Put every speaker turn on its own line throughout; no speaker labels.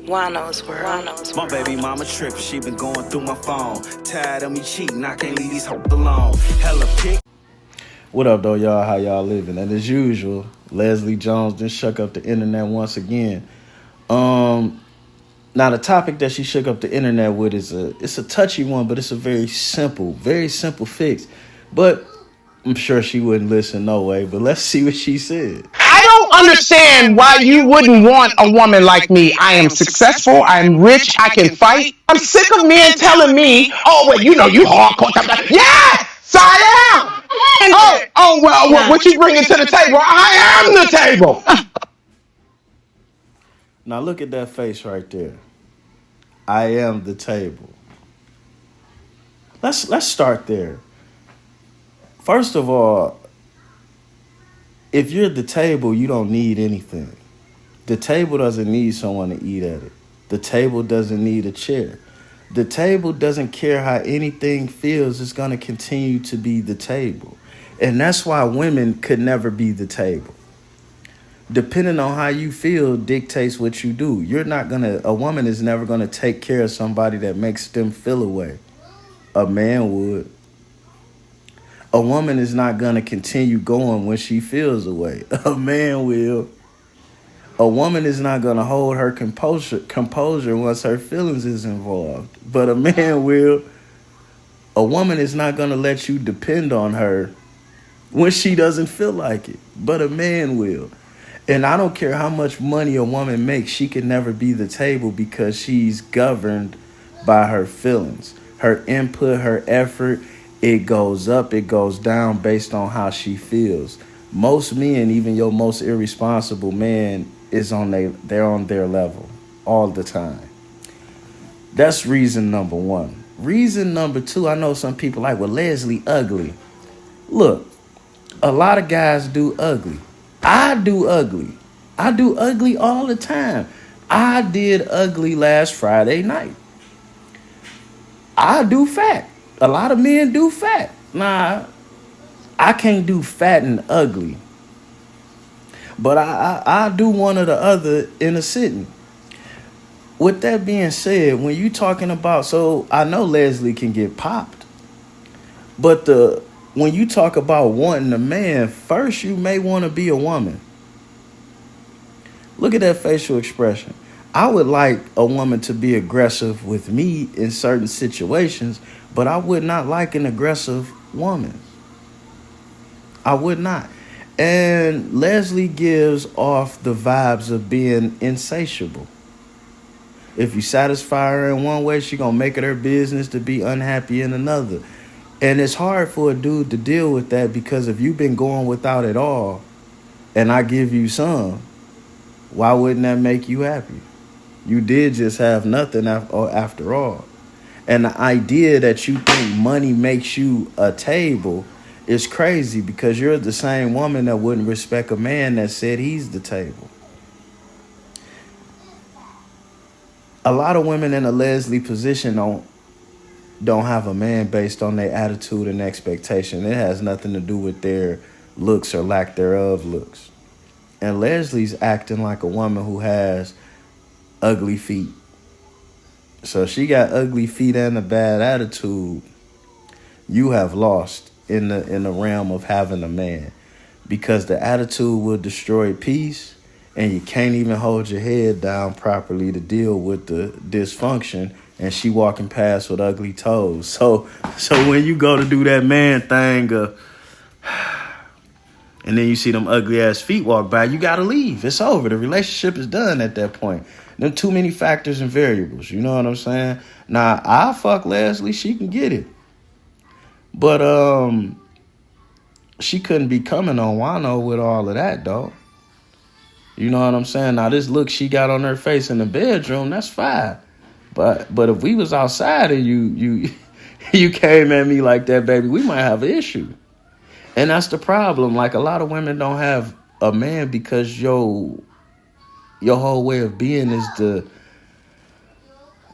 Juan-o's world.
My baby mama trippin', she been going through my phone. Tired of me cheating, I can't leave these hoes alone. Hella pick.
What up, though, y'all? How y'all living? And as usual, Leslie Jones done shook up the internet once again. Now the topic that she shook up the internet with it's a touchy one, but it's a very simple fix. But I'm sure she wouldn't listen no way. But let's see what she said.
I don't understand why you wouldn't want a woman like me. I am successful. I'm rich. I can fight. I'm sick of men telling me, oh, well, you know, you hardcore. Yeah, so I am. Well, what you bringing to the table? I am the table.
Now look at that face right there. I am the table. Let's start there. First of all, if you're the table, you don't need anything. The table doesn't need someone to eat at it. The table doesn't need a chair. The table doesn't care how anything feels. It's going to continue to be the table. And that's why women could never be the table. Depending on how you feel dictates what you do. A woman is never going to take care of somebody that makes them feel away. A man would. A woman is not going to continue going when she feels away. A man will. A woman is not going to hold her composure once her feelings is involved. But a man will. A woman is not going to let you depend on her when she doesn't feel like it. But a man will. And I don't care how much money a woman makes, she can never be the table because she's governed by her feelings. Her input, her effort, it goes up, it goes down based on how she feels. Most men, even your most irresponsible man, they're on their level all the time. That's reason number one. Reason number two, I know some people like, well, Leslie, ugly. Look, a lot of guys do ugly. I do ugly. I do ugly all the time. I did ugly last Friday night. I do fat. A lot of men do fat. Nah, I can't do fat and ugly. But I do one or the other in a sitting. With that being said, when you talking about, so I know Leslie can get popped. But when you talk about wanting a man, first you may want to be a woman. Look at that facial expression. I would like a woman to be aggressive with me in certain situations, but I would not like an aggressive woman. I would not. And Leslie gives off the vibes of being insatiable. If you satisfy her in one way, she's going to make it her business to be unhappy in another. And it's hard for a dude to deal with that because if you've been going without it all and I give you some, why wouldn't that make you happy? You did just have nothing after all. And the idea that you think money makes you a table is crazy because you're the same woman that wouldn't respect a man that said he's the table. A lot of women in a Leslie position don't have a man based on their attitude and expectation. It has nothing to do with their looks or lack thereof looks. And Leslie's acting like a woman who has ugly feet. So she got ugly feet and a bad attitude. You have lost in the realm of having a man because the attitude will destroy peace and you can't even hold your head down properly to deal with the dysfunction. And she walking past with ugly toes. So when you go to do that man thing, and then you see them ugly ass feet walk by, you gotta leave. It's over. The relationship is done at that point. There are too many factors and variables. You know what I'm saying? Now I fuck Leslie. She can get it, but she couldn't be coming on Juan-o with all of that, dog. You know what I'm saying? Now this look she got on her face in the bedroom, that's fine. But if we was outside and you came at me like that, baby, we might have an issue. And that's the problem. Like a lot of women don't have a man because your whole way of being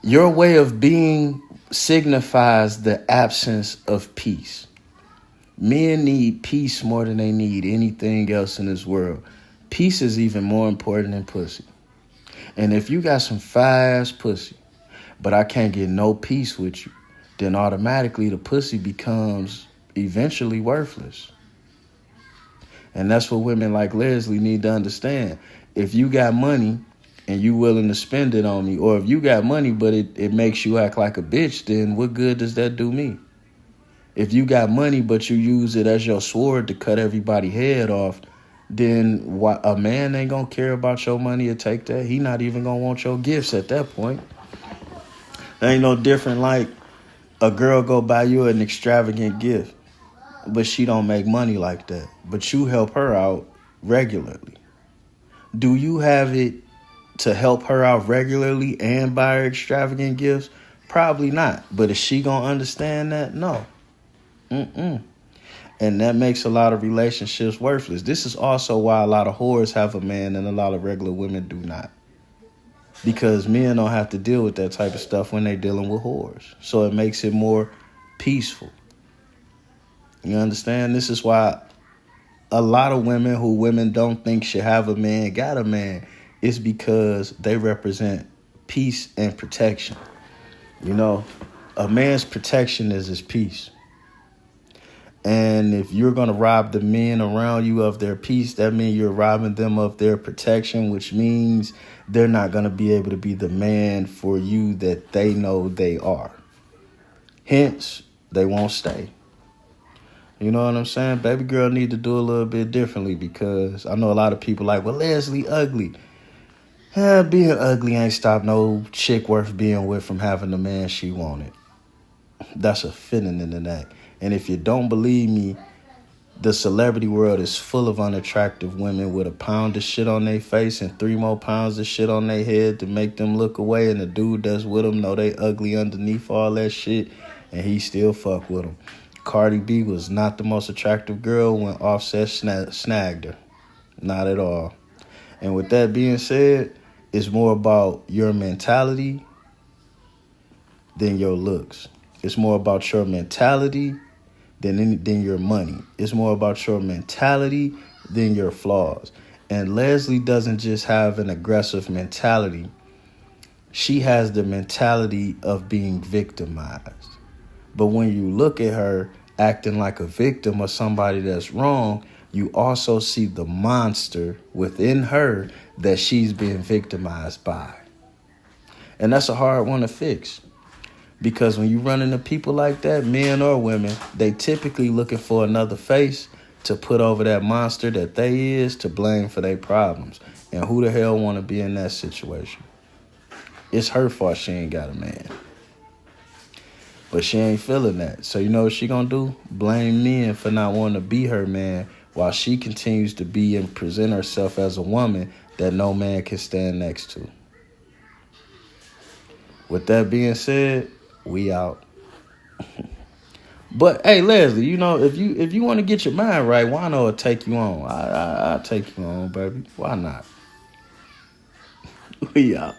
your way of being signifies the absence of peace. Men need peace more than they need anything else in this world. Peace is even more important than pussy. And if you got some fast pussy, but I can't get no peace with you, then automatically the pussy becomes eventually worthless. And that's what women like Leslie need to understand. If you got money and you willing to spend it on me, or if you got money but it makes you act like a bitch, then what good does that do me? If you got money but you use it as your sword to cut everybody's head off, then a man ain't gonna care about your money or take that. He not even gonna want your gifts at that point. There ain't no different like a girl go buy you an extravagant gift, but she don't make money like that. But you help her out regularly. Do you have it to help her out regularly and buy her extravagant gifts? Probably not. But is she gonna understand that? No. And that makes a lot of relationships worthless. This is also why a lot of whores have a man and a lot of regular women do not. Because men don't have to deal with that type of stuff when they're dealing with whores. So it makes it more peaceful. You understand? This is why a lot of women who women don't think should have a man got a man. It's because they represent peace and protection. You know, a man's protection is his peace. And if you're going to rob the men around you of their peace, that means you're robbing them of their protection, which means they're not going to be able to be the man for you that they know they are. Hence, they won't stay. You know what I'm saying? Baby girl need to do a little bit differently, because I know a lot of people like, well, Leslie ugly. Being ugly ain't stopped no chick worth being with from having the man she wanted. That's a feminine in that. And if you don't believe me, the celebrity world is full of unattractive women with a pound of shit on their face and 3 more pounds of shit on their head to make them look away. And the dude that's with them know they ugly underneath all that shit, and he still fuck with them. Cardi B was not the most attractive girl when Offset snagged her. Not at all. And with that being said, it's more about your mentality than your looks. It's more about your mentality than your money. It's more about your mentality than your flaws. And Leslie doesn't just have an aggressive mentality. She has the mentality of being victimized. But when you look at her acting like a victim or somebody that's wrong, you also see the monster within her that she's being victimized by. And that's a hard one to fix. Because when you run into people like that, men or women, they typically looking for another face to put over that monster that they is to blame for their problems. And who the hell want to be in that situation? It's her fault she ain't got a man. But she ain't feeling that. So you know what she gonna do? Blame men for not wanting to be her man, while she continues to be and present herself as a woman that no man can stand next to. With that being said, we out. But hey, Leslie, you know, if you want to get your mind right, Juan-o will take you on. I'll take you on, baby. Why not? We out.